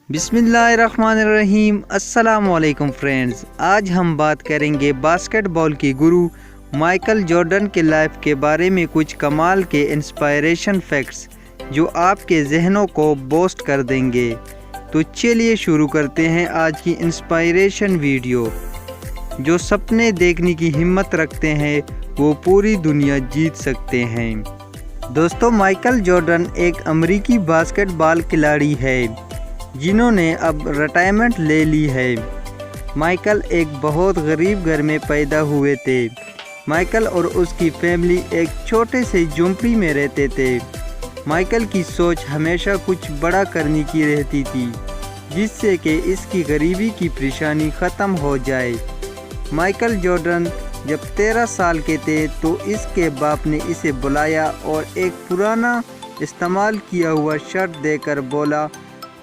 बिस्मिल्लाहिर्रहमानिर्रहीम। अस्सलाम वालेकुम फ्रेंड्स, आज हम बात करेंगे बास्केटबॉल के गुरु माइकल जॉर्डन के लाइफ के बारे में कुछ कमाल के इंस्पायरेशन फैक्ट्स जो आपके जहनों को बूस्ट कर देंगे। तो चलिए शुरू करते हैं आज की इंस्पायरेशन वीडियो। जो सपने देखने की हिम्मत रखते हैं वो पूरी दुनिया जीत सकते हैं। दोस्तों, माइकल जॉर्डन एक अमेरिकी बास्केटबॉल खिलाड़ी है जिन्होंने अब रिटायरमेंट ले ली है। माइकल एक बहुत गरीब घर में पैदा हुए थे। माइकल और उसकी फैमिली एक छोटे से झोंपड़ी में रहते थे। माइकल की सोच हमेशा कुछ बड़ा करने की रहती थी जिससे कि इसकी गरीबी की परेशानी ख़त्म हो जाए। माइकल जॉर्डन जब 13 साल के थे तो इसके बाप ने इसे बुलाया और एक पुराना इस्तेमाल किया हुआ शर्ट देकर बोला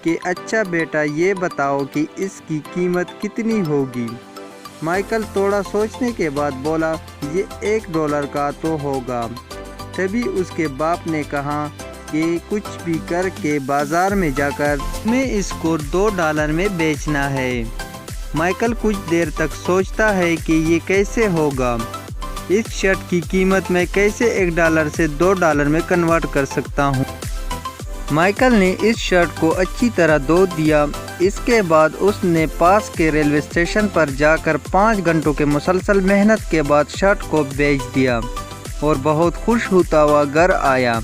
कि अच्छा बेटा, ये बताओ कि इसकी कीमत कितनी होगी। माइकल थोड़ा सोचने के बाद बोला, ये $1 का तो होगा। तभी उसके बाप ने कहा कि कुछ भी करके बाज़ार में जाकर तुम्हें इसको $2 में बेचना है। माइकल कुछ देर तक सोचता है कि ये कैसे होगा, इस शर्ट की कीमत मैं कैसे $1 से $2 में कन्वर्ट कर सकता हूँ। माइकल ने इस शर्ट को अच्छी तरह धो दिया। इसके बाद उसने पास के रेलवे स्टेशन पर जाकर 5 घंटों के मुसलसल मेहनत के बाद शर्ट को बेच दिया और बहुत खुश होता हुआ घर आया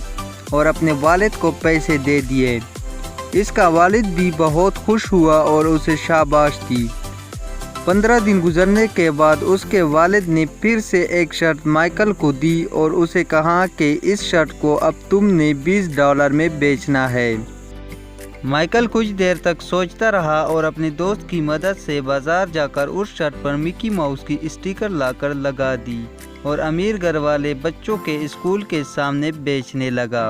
और अपने वालिद को पैसे दे दिए। इसका वालिद भी बहुत खुश हुआ और उसे शाबाश दी। 15 दिन गुजरने के बाद उसके वालिद ने फिर से एक शर्ट माइकल को दी और उसे कहा कि इस शर्ट को अब तुमने $20 में बेचना है। माइकल कुछ देर तक सोचता रहा और अपने दोस्त की मदद से बाजार जाकर उस शर्ट पर मिकी माउस की स्टिकर लाकर लगा दी और अमीर घर वाले बच्चों के स्कूल के सामने बेचने लगा।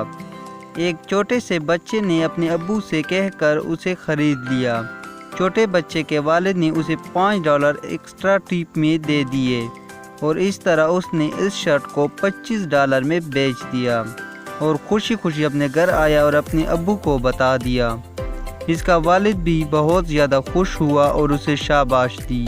एक छोटे से बच्चे ने अपने अब्बू से कहकर उसे खरीद लिया। छोटे बच्चे के वालिद ने उसे $5 एक्स्ट्रा टिप में दे दिए और इस तरह उसने इस शर्ट को $25 में बेच दिया और खुशी खुशी अपने घर आया और अपने अब्बू को बता दिया। इसका वालिद भी बहुत ज़्यादा खुश हुआ और उसे शाबाश दी।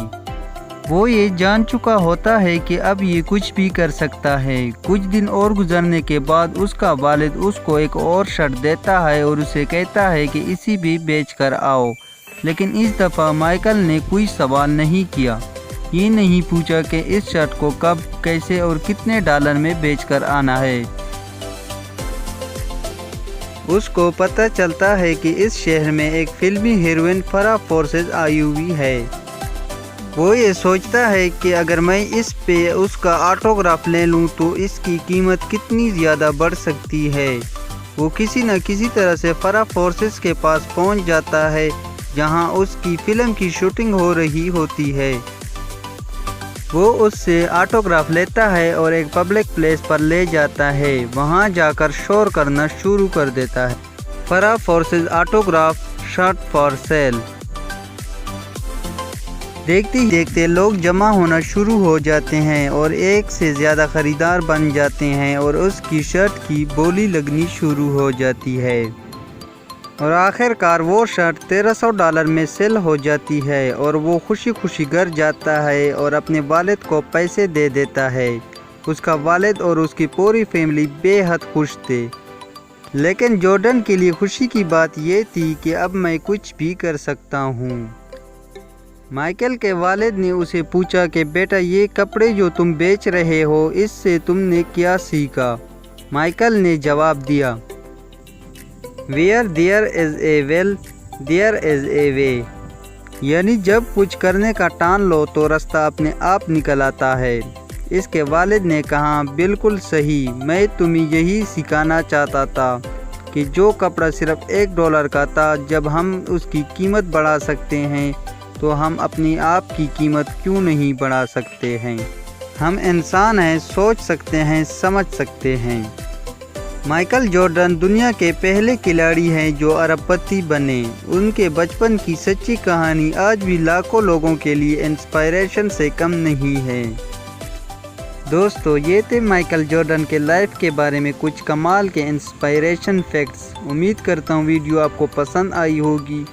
वो ये जान चुका होता है कि अब ये कुछ भी कर सकता है। कुछ दिन और गुजरने के बाद उसका वालिद उसको एक और शर्ट देता है और उसे कहता है कि इसी भी बेच कर आओ। लेकिन इस दफ़ा माइकल ने कोई सवाल नहीं किया। ये नहीं पूछा कि इस शर्ट को कब, कैसे और कितने $1 में बेचकर आना है। उसको पता चलता है कि इस शहर में एक फिल्मी हीरोइन फराह फॉर्सेस आई हुई है। वो ये सोचता है कि अगर मैं इस पे उसका ऑटोग्राफ ले लूँ तो इसकी कीमत कितनी ज़्यादा बढ़ सकती है। वो किसी न किसी तरह से फराह फॉर्सेस के पास पहुँच जाता है जहां उसकी फिल्म की शूटिंग हो रही होती है। वो उससे ऑटोग्राफ लेता है और एक पब्लिक प्लेस पर ले जाता है। वहां जाकर शोर करना शुरू कर देता है, Farah forces autograph shirt for sale. देखते ही देखते लोग जमा होना शुरू हो जाते हैं और एक से ज़्यादा ख़रीदार बन जाते हैं और उसकी शर्ट की बोली लगनी शुरू हो जाती है और आखिरकार वो शर्ट $1300 में सेल हो जाती है और वो खुशी खुशी घर जाता है और अपने वालिद को पैसे दे देता है। उसका वालिद और उसकी पूरी फैमिली बेहद खुश थे। लेकिन जॉर्डन के लिए खुशी की बात ये थी कि अब मैं कुछ भी कर सकता हूँ। माइकल के वालिद ने उसे पूछा कि बेटा, ये कपड़े जो तुम बेच रहे हो इससे तुमने क्या सीखा। माइकल ने जवाब दिया, Where there is a will, there is a way। यानी जब कुछ करने का ठान लो तो रास्ता अपने आप निकल आता है। इसके वालिद ने कहा, बिल्कुल सही, मैं तुम्हें यही सिखाना चाहता था कि जो कपड़ा सिर्फ $1 का था, जब हम उसकी कीमत बढ़ा सकते हैं तो हम अपनी आप की कीमत क्यों नहीं बढ़ा सकते हैं। हम इंसान हैं, सोच सकते हैं, समझ सकते हैं। माइकल जॉर्डन दुनिया के पहले खिलाड़ी हैं जो अरबपति बने। उनके बचपन की सच्ची कहानी आज भी लाखों लोगों के लिए इंस्पायरेशन से कम नहीं है। दोस्तों, ये थे माइकल जॉर्डन के लाइफ के बारे में कुछ कमाल के इंस्पायरेशन फैक्ट्स। उम्मीद करता हूँ वीडियो आपको पसंद आई होगी।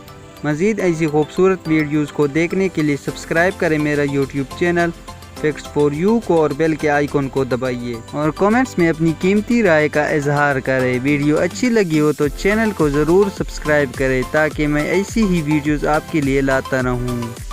مزید ایسی خوبصورت ویڈیوز کو دیکھنے کے لیے سبسکرائب کریں میرا YouTube channel facts for you کو اور بیل کے آئیکن کو دبائیے اور کامنٹس میں اپنی قیمتی رائے کا اظہار کریں۔ ویڈیو اچھی لگی ہو تو چینل کو ضرور سبسکرائب کریں تاکہ میں ایسی ہی ویڈیوز آپ کے لیے لاتا رہوں۔